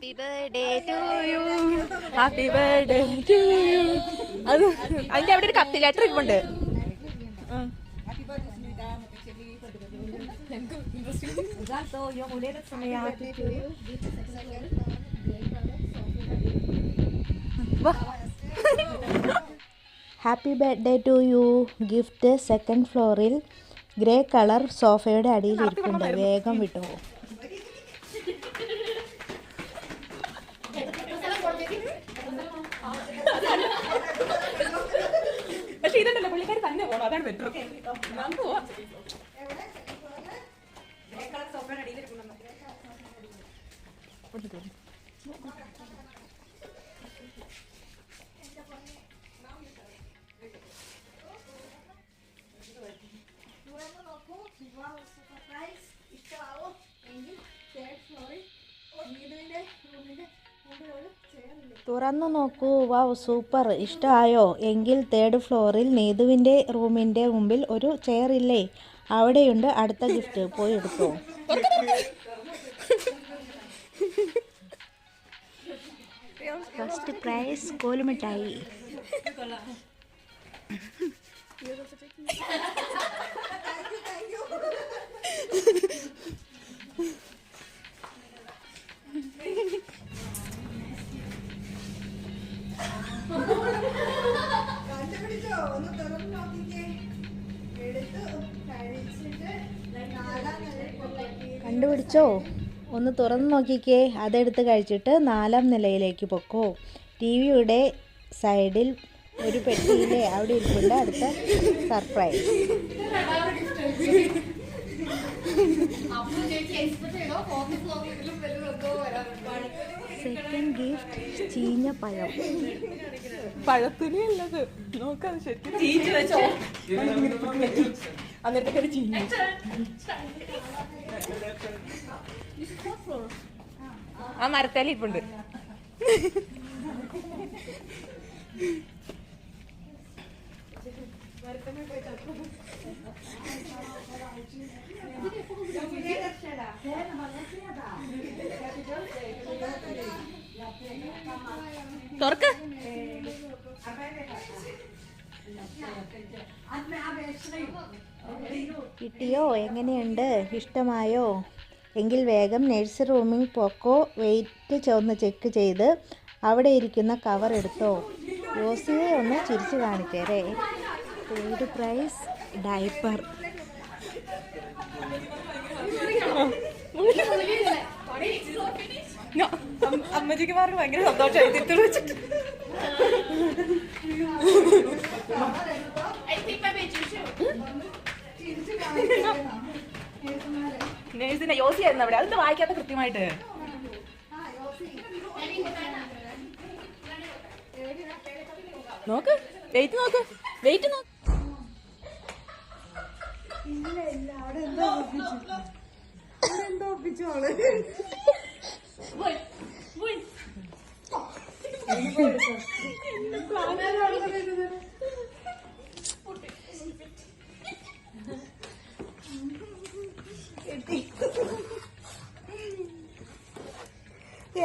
Happy birthday to you, happy birthday to you. അത് അതിന്റെ അവിടെ ഒരു കത്ത് ലെറ്റർ ഇരിപ്പുണ്ട്. Happy birthday to you. Gift second ഫ്ലോറിൽ ഗ്രേ കളർ സോഫയുടെ അടിയിൽ ഇരിപ്പുണ്ട്. വേഗം വിട്ടോ. പക്ഷെ ഇതല്ല പുള്ളിക്കാരി തന്നെ പോകണം, അതാണ് ബെറ്റർ. തുറന്നു നോക്കൂ. വാവ്, സൂപ്പർ. ഇഷ്ടമായോ? എങ്കിൽ തേർഡ് ഫ്ലോറിൽ നീതുവിൻ്റെ റൂമിൻ്റെ മുമ്പിൽ ഒരു ചെയർ ഇല്ലേ? അവിടെയുണ്ട് അടുത്ത ഗിഫ്റ്റ്. പോയി എടുത്തോ. ഫസ്റ്റ് പ്രൈസ് കോലുമിഠായി. കണ്ടുപിടിച്ചോ? ഒന്ന് തുറന്നു നോക്കിക്കേ. അതെടുത്ത് കഴിച്ചിട്ട് 4ാം നിലയിലേക്ക് പൊക്കോ. ടിവിയുടെ സൈഡിൽ ഒരു പെട്ടിയിലെ അവിടെ ഇരിപ്പുണ്ട് അടുത്ത സർപ്രൈസ്. സെക്കൻഡ് ഗിഫ്റ്റ് ചീഞ്ഞ പഴം. പഴത്തുനിയല്ലത്, നോക്കാം ശരിക്കും. അന്നേരത്തെ ചീഞ്ഞ ആ മരത്തേൽ ഇരിപ്പുണ്ട്. തുറക്ക്. കിട്ടിയോ? എങ്ങനെയുണ്ട്? ഇഷ്ടമായോ? എങ്കിൽ വേഗം നഴ്സറി റൂമിൽ പോക്കോ. വെയിറ്റ് ഒന്ന് ചെക്ക് ചെയ്ത് അവിടെ ഇരിക്കുന്ന കവർ എടുത്തോ. റോസിയെ ഒന്ന് ചിരിച്ചു കാണിച്ചേരേ. Third prize diaper. അമ്മജിക്ക് പറഞ്ഞു ഭയങ്കര സന്തോഷമായി തിരുത്തുള്ളൂ വെച്ചിട്ട്. നേഴ്സിനെ യോസിയായിരുന്നു അവിടെ. അതെന്താ വായിക്കാത്ത കൃത്യമായിട്ട്? നോക്ക്, വെയിറ്റ് നോക്ക്, വെയിറ്റ് നോക്ക്.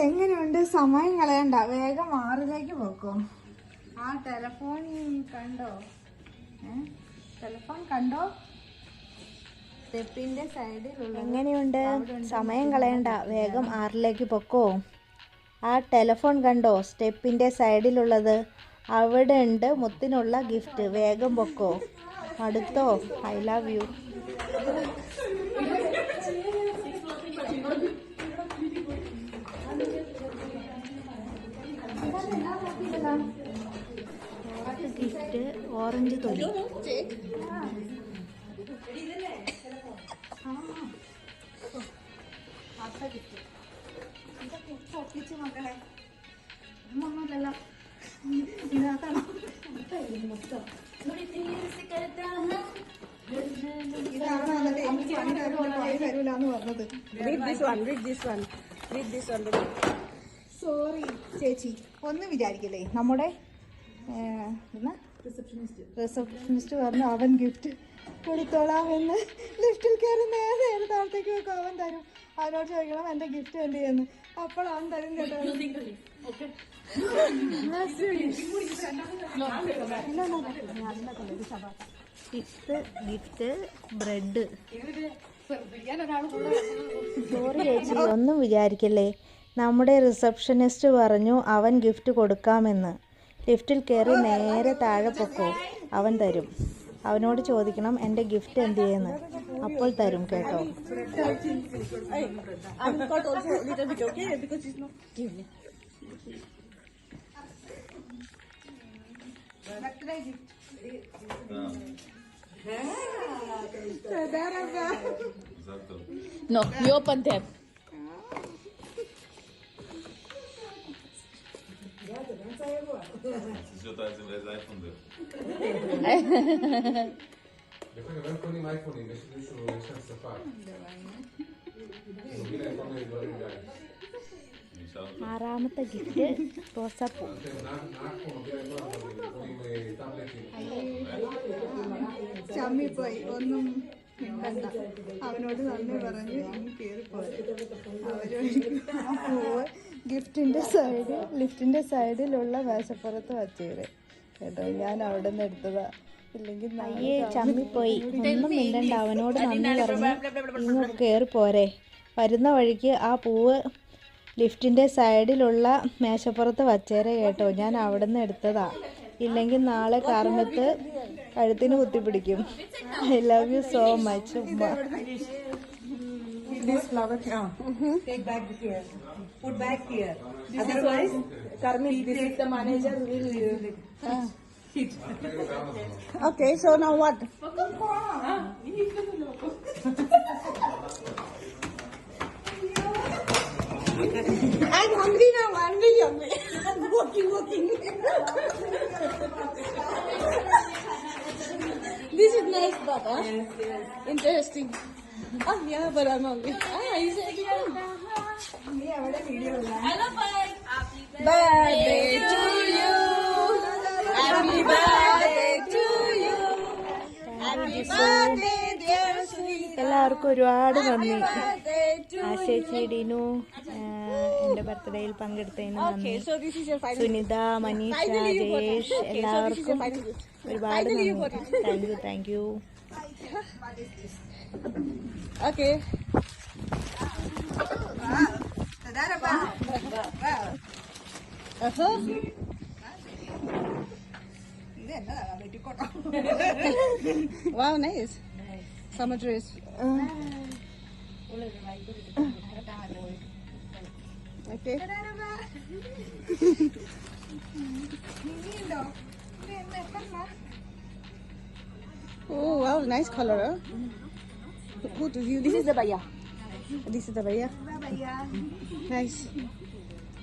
എങ്ങനെയുണ്ട്? സമയം കളയണ്ട, വേഗം 6ലേക്ക് പോക്കോ. ആ ടെലഫോൺ കണ്ടോ? ടെലഫോൺ കണ്ടോ? സ്റ്റെപ്പിന്റെ സൈഡിലുള്ള. എങ്ങനെയുണ്ട്? സമയം കളയണ്ട, വേഗം 6ലേക്ക് പൊക്കോ. ആ ടെലഫോൺ കണ്ടോ? സ്റ്റെപ്പിന്റെ സൈഡിലുള്ളത്. അവിടെ ഉണ്ട് മുത്തിനുള്ള ഗിഫ്റ്റ്. വേഗം പൊക്കോ. അടുത്തോ? I love U. Gift orange തൊലി. മക്കളെ സോറി ചേച്ചി, ഒന്നും വിചാരിക്കില്ലേ. നമ്മുടെ റിസപ്ഷനിസ്റ്റ് പറഞ്ഞു അവൻ ഗിഫ്റ്റ് കൊടുത്തോളാം എന്ന് ലിഫ്റ്റിൽ കയറി നേരെ താഴത്തേക്ക് വെക്കും. അവൻ തരും. അവനോട് ചോദിക്കണം എൻ്റെ ഗിഫ്റ്റ് എന്ത് ചെയ്യുന്നു. അപ്പോൾ അവൻ തരും കേട്ടോ. Gift bread. സോറി ചേച്ചി, ഒന്നും വിചാരിക്കല്ലേ. നമ്മുടെ റിസപ്ഷനിസ്റ്റ് പറഞ്ഞു അവൻ ഗിഫ്റ്റ് കൊടുക്കാമെന്ന്. ലിഫ്റ്റിൽ കയറി നേരെ താഴെ പൊക്കോ, അവൻ തരും. അവനോട് ചോദിക്കണം എൻ്റെ ഗിഫ്റ്റ് എന്ത് ചെയ്യുന്നു. അപ്പോൾ തരും കേട്ടോ. No, you open them. לפעמים גם קונים אייפונים, יש מישהו, יש להם ספק. מוביל אייפונים דברים די. ആറാമത്തെ ഗിഫ്റ്റ് റോസാപ്പൂ. נהג פה מוביל אייפונים, קונים טאבלטים. ചമ്മിപ്പോയി. ഒന്നും മിണ്ടണ്ട. അവനോട് നന്ദി പറഞ്ഞ് ഇനി കയറിപ്പോയി. പൂവ് ലിഫ്റ്റിന്റെ സൈഡിലുള്ള മേശപ്പുറത്ത് വച്ചേര് കേട്ടോ. ഞാൻ അവിടെ നിന്ന് എടുത്തതാ. ഇല്ലെങ്കിൽ അയ്യേ ചമ്മിപ്പോയി. ഒന്നും മിണ്ടണ്ട. അവനോട് നന്ദി പറഞ്ഞ് ഇങ്ങ് കയറി പോരെ. വരുന്ന വഴിക്ക് ആ പൂവ് ലിഫ്റ്റിൻ്റെ സൈഡിലുള്ള മേശപ്പുറത്ത് വച്ചേരെ കേട്ടോ. ഞാൻ അവിടെ നിന്ന് എടുത്തതാ. ഇല്ലെങ്കിൽ നാളെ കാർമത്ത് കഴുത്തിന് കുത്തിപ്പിടിക്കും. I love you so much ഉമ്മ. This flower, take back here. Put back here. Otherwise, Karmit, this is the manager will hit. Okay, so now what? I'm hungry now. I'm really hungry. I'm working. This is nice, but Yes. interesting. Oh yeah, but I'm hungry. Is it? Birthday to you. Happy birthday to you. Happy birthday, dear Sweet. എല്ലാവർക്കും ഒരുപാട് നന്ദി. Birthday to ആശേച്ചി Dinu എൻ്റെ ബർത്ത്ഡേയിൽ പങ്കെടുത്തതിന് നന്ദി. So this is your final. Sunitha, Manisha, Jayesh എല്ലാവർക്കും ഒരുപാട് നന്ദി. Thank you. Okay. Wow, nice. Summer dress. Okay. Oh wow, nice color. Huh? Who do you? This is the baya. This is the baya. Nice.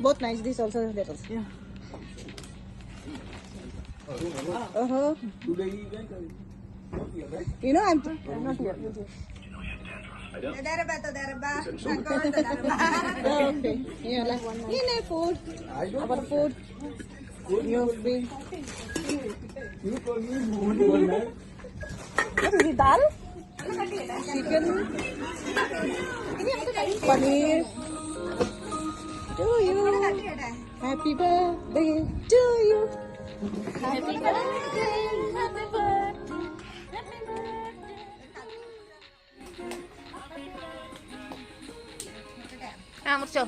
Both nice. This also is little. Yeah. You know I'm not here. Okay. Yeah, like in a food. Our food. Your free. What is it? Dal? Chicken. Paneer. To you. Happy birthday to you. Happy birthday. Happy birthday. Happy birthday. Ah, mucho.